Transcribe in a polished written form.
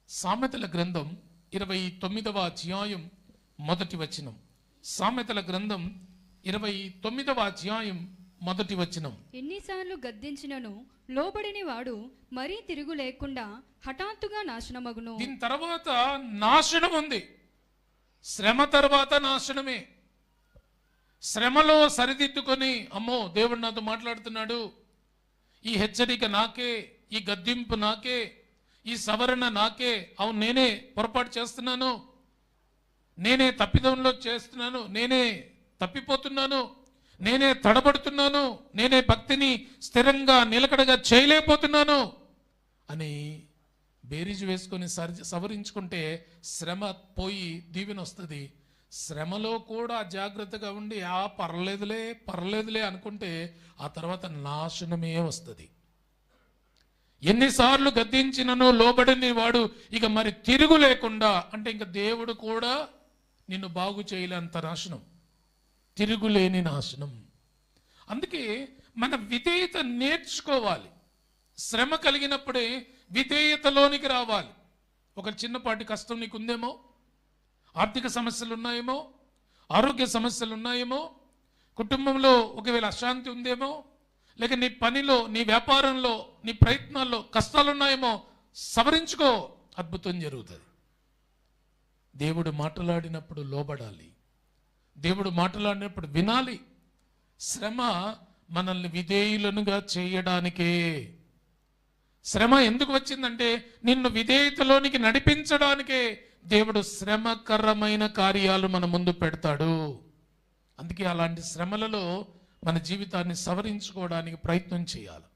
సామెతల గ్రంథం 29వ అధ్యాయం మొదటి వచనం. సామెతల గ్రంథం 29వ అధ్యాయం మొదటి వచనం. ఎన్నిసార్లు గద్దించినను లోబడిని వాడు మరీ తిరుగు లేకుండా హఠాత్తుగా నాశనమగును. దీని తర్వాత నాశనం ఉంది. శ్రమ తర్వాత నాశనమే. శ్రమలో సరిదిద్దుకొని, అమ్మో దేవుడు నాతో మాట్లాడుతున్నాడు, ఈ హెచ్చరిక నాకే, ఈ గద్దింపు నాకే, ఈ సవరణ నాకే, అవును నేనే పొరపాటు చేస్తున్నాను, నేనే తప్పిదంలో చేస్తున్నాను, నేనే తప్పిపోతున్నాను, నేనే తడబడుతున్నాను, నేనే భక్తిని స్థిరంగా నిలకడగా చేయలేకపోతున్నాను అని బేరీజు వేసుకొని సవరించుకుంటే శ్రమ పోయి దీవెన వస్తుంది. శ్రమలో కూడా జాగ్రత్తగా ఉండి పర్లేదులే అనుకుంటే ఆ తర్వాత నాశనమే వస్తుంది. ఎన్నిసార్లు గద్దించినను లోబడిని వాడు ఇక మరి తిరుగు లేకుండా, అంటే ఇంకా దేవుడు కూడా నిన్ను బాగు చేయలేంత నాశనం, తిరుగులేని నాశనం. అందుకే మన విధేయత నేర్చుకోవాలి. శ్రమ కలిగినప్పుడే విధేయతలోనికి రావాలి. ఒక చిన్నపాటి కష్టం నీకు ఉందేమో, ఆర్థిక సమస్యలు ఉన్నాయేమో, ఆరోగ్య సమస్యలు ఉన్నాయేమో, కుటుంబంలో ఒకవేళ అశాంతి ఉందేమో, లేక నీ పనిలో, నీ వ్యాపారంలో, నీ ప్రయత్నాల్లో కష్టాలు ఉన్నాయేమో, సవరించుకో, అద్భుతం జరుగుతుంది. దేవుడు మాట్లాడినప్పుడు లోబడాలి, దేవుడు మాట్లాడినప్పుడు వినాలి. శ్రమ మనల్ని విధేయులనుగా చేయడానికే. శ్రమ ఎందుకు వచ్చిందంటే నిన్ను విధేయతలోనికి నడిపించడానికే దేవుడు శ్రమకరమైన కార్యాలు మన ముందు పెడతాడు. అందుకే అలాంటి శ్రమలలో మన జీవితాన్ని సవరించుకోవడానికి ప్రయత్నం చేయాలి.